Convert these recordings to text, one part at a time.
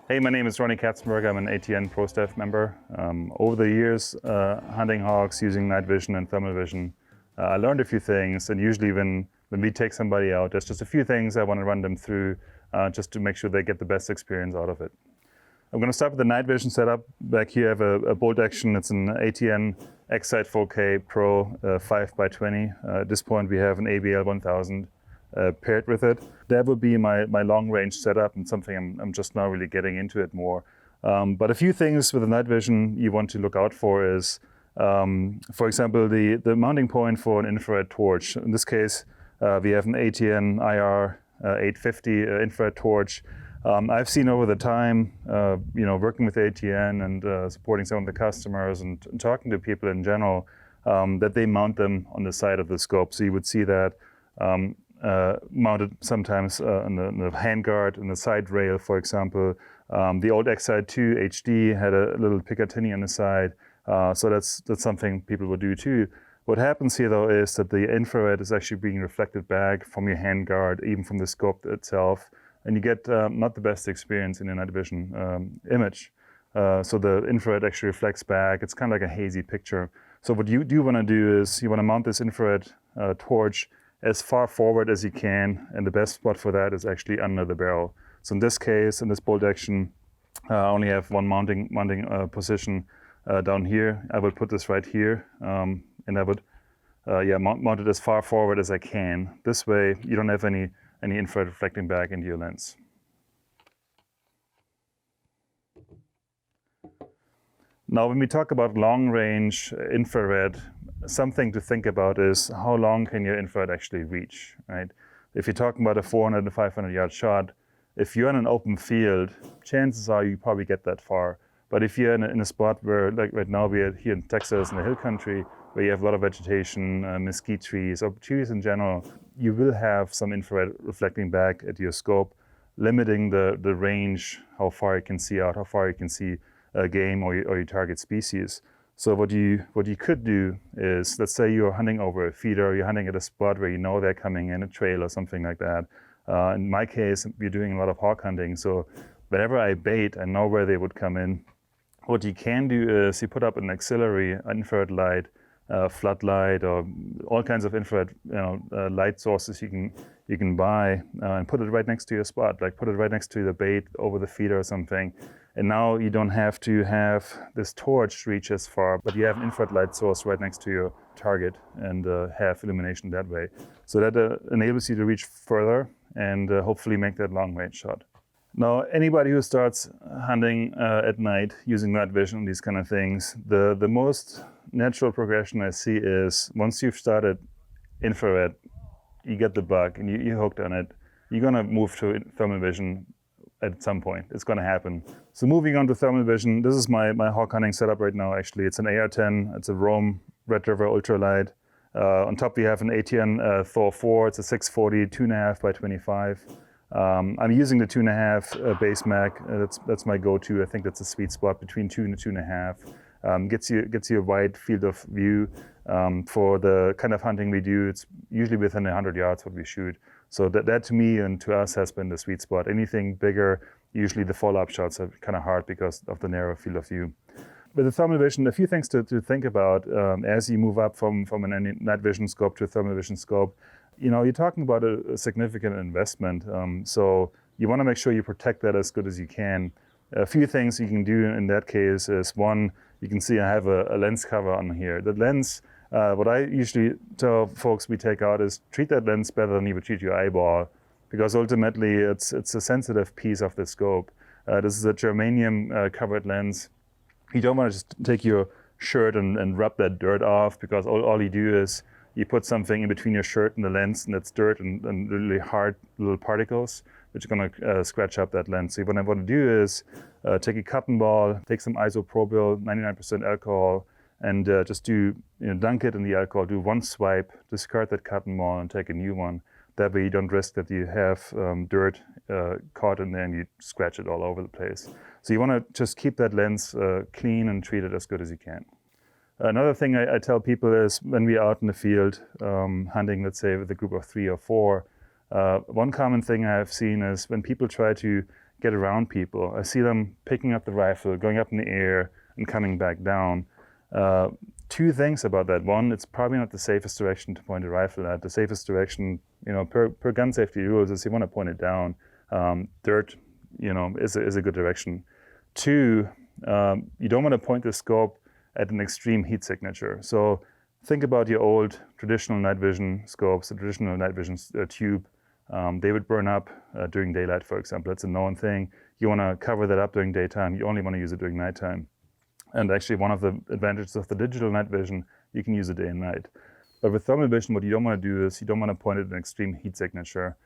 Hey, my name is Ronny. I'm an ATN Pro Staff member. Over the years, hunting hogs using night vision and thermal vision, I learned a few things. And usually when we take somebody out, there's just a few things I want to run them through just to make sure they get the best experience out of it. I'm going to start with the night vision setup. Back here I have a bolt action. It's an ATN X-Sight 4K Pro 5x20. At this point we have an ABL 1000 paired with it. That would be my long range setup and something I'm just now really getting into it more. But a few things with the night vision you want to look out for is, for example, the mounting point for an infrared torch. In this case, we have an ATN IR 850 infrared torch. I've seen over the time, working with ATN and supporting some of the customers and talking to people in general, that they mount them on the side of the scope. So you would see that mounted sometimes on the handguard and the side rail, for example. The old X-Sight 2 HD had a little Picatinny on the side, so that's something people would do too. What happens here though is that the infrared is actually being reflected back from your handguard, even from the scope itself, and you get not the best experience in a night vision image. So the infrared actually reflects back. It's kind of like a hazy picture. So what you do want to do is you want to mount this infrared torch as far forward as you can, and the best spot for that is actually under the barrel. So in this case, in this bolt action, I only have one mounting position down here. I would put this right here, and I would mount it as far forward as I can. This way you don't have any infrared reflecting back into your lens. Now, when we talk about long-range infrared, something to think about is how long can your infrared actually reach, right? If you're talking about a 400 to 500 yard shot, if you're in an open field, chances are you probably get that far. But if you're in a spot where, like right now, we're here in Texas in the hill country, where you have a lot of vegetation, mesquite trees, or trees in general, you will have some infrared reflecting back at your scope, limiting the range, how far you can see out, how far you can see game or your target species. So what you could do is, let's say you're hunting over a feeder, you're hunting at a spot where you know they're coming in, a trail or something like that. In my case, we're doing a lot of hawk hunting, so whenever I bait, I know where they would come in. What you can do is you put up an auxiliary infrared light, floodlight, or all kinds of infrared light sources you can buy, and put it right next to your spot, like put it right next to the bait over the feeder or something. And now you don't have to have this torch reach as far, but you have an infrared light source right next to your target and have illumination that way. So that enables you to reach further and hopefully make that long range shot. Now, anybody who starts hunting at night using night vision, these kind of things, the most natural progression I see is once you've started infrared, you get the bug and you're hooked on it, you're gonna move to thermal vision at some point. It's going to happen. So moving on to thermal vision, this is my hawk hunting setup right now. Actually, it's an AR-10. It's a Roam Red River Ultralight. On top we have an ATN Thor 4. It's a 640 2.5 by 25. I'm using the 2.5 base mag. That's my go-to. I think that's a sweet spot between 2 and 2.5. Gets you a wide field of view. For the kind of hunting we do, it's usually within 100 yards what we shoot. So that to me and to us has been the sweet spot. Anything bigger, usually the follow-up shots are kind of hard because of the narrow field of view. With the thermal vision, a few things to think about as you move up from a night vision scope to a thermal vision scope. You're talking about a significant investment. So you want to make sure you protect that as good as you can. A few things you can do in that case is, one, you can see I have a lens cover on here. The lens, what I usually tell folks we take out is treat that lens better than you would treat your eyeball, because ultimately it's a sensitive piece of the scope. This is a germanium covered lens. You don't want to just take your shirt and rub that dirt off, because all you do is you put something in between your shirt and the lens, and that's dirt and really hard little particles, which are going to scratch up that lens. So what I want to do is take a cotton ball, take some isopropyl, 99% alcohol, and just dunk it in the alcohol, do one swipe, discard that cotton ball and take a new one. That way you don't risk that you have dirt caught in there and you scratch it all over the place. So you want to just keep that lens clean and treat it as good as you can. Another thing I tell people is when we're out in the field hunting, let's say with a group of 3 or 4, one common thing I have seen is when people try to get around people. I see them picking up the rifle, going up in the air, and coming back down. Two things about that. One, it's probably not the safest direction to point a rifle at. The safest direction, per gun safety rules, is you want to point it down. Dirt, is a good direction. Two, you don't want to point the scope at an extreme heat signature. So think about your old traditional night vision scopes, the traditional night vision tube. They would burn up during daylight, for example. It's a known thing. You want to cover that up during daytime. You only want to use it during nighttime. And actually, one of the advantages of the digital night vision, you can use it day and night. But with thermal vision, what you don't want to do is you don't want to point at an extreme heat signature.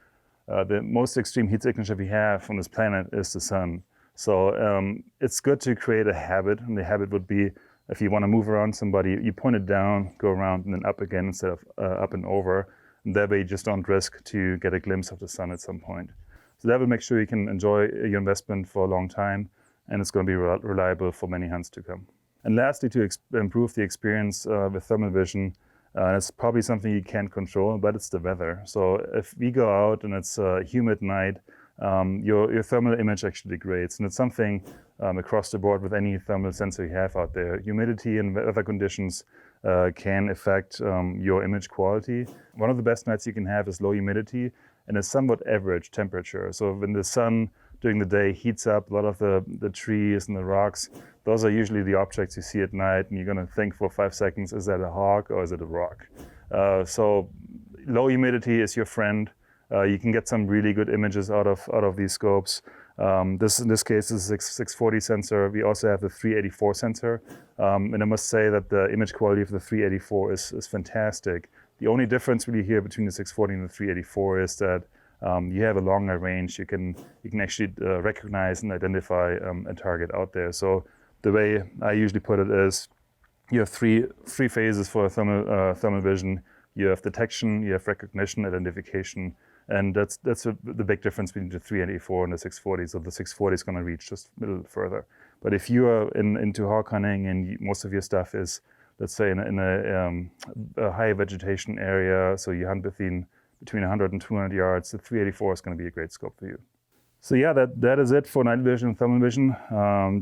The most extreme heat signature we have on this planet is the sun. So it's good to create a habit, and the habit would be, if you want to move around somebody, you point it down, go around, and then up again instead of up and over. And that way you just don't risk to get a glimpse of the sun at some point. So that will make sure you can enjoy your investment for a long time, and it's going to be reliable for many hunts to come. And lastly, to improve the experience with thermal vision, it's probably something you can't control, but it's the weather. So if we go out and it's a humid night, your thermal image actually degrades. And it's something across the board with any thermal sensor you have out there. Humidity and weather conditions can affect your image quality. One of the best nights you can have is low humidity and a somewhat average temperature. So when the sun during the day heats up a lot of the trees and the rocks, those are usually the objects you see at night, and you're going to think for 5 seconds, is that a hawk or is it a rock? So low humidity is your friend. You can get some really good images out of these scopes. In this case is a 640 sensor. We also have the 384 sensor. And I must say that the image quality of the 384 is fantastic. The only difference really here between the 640 and the 384 is that you have a longer range. You can actually recognize and identify a target out there. So the way I usually put it is, you have three phases for thermal vision. You have detection, you have recognition, identification, and that's the big difference between the 384 and the 640. So the 640 is going to reach just a little further. But if you are into hawk hunting and most of your stuff is, let's say, in a high vegetation area, so you hunt between 100 and 200 yards, the 384 is going to be a great scope for you. So yeah, that is it for night vision and thermal vision.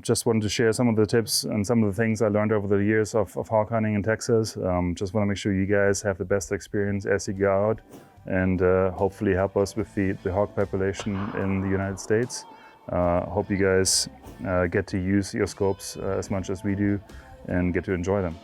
Just wanted to share some of the tips and some of the things I learned over the years of hawk hunting in Texas. Just want to make sure you guys have the best experience as you go out, and hopefully help us with the hawk population in the United States. Hope you guys get to use your scopes as much as we do and get to enjoy them.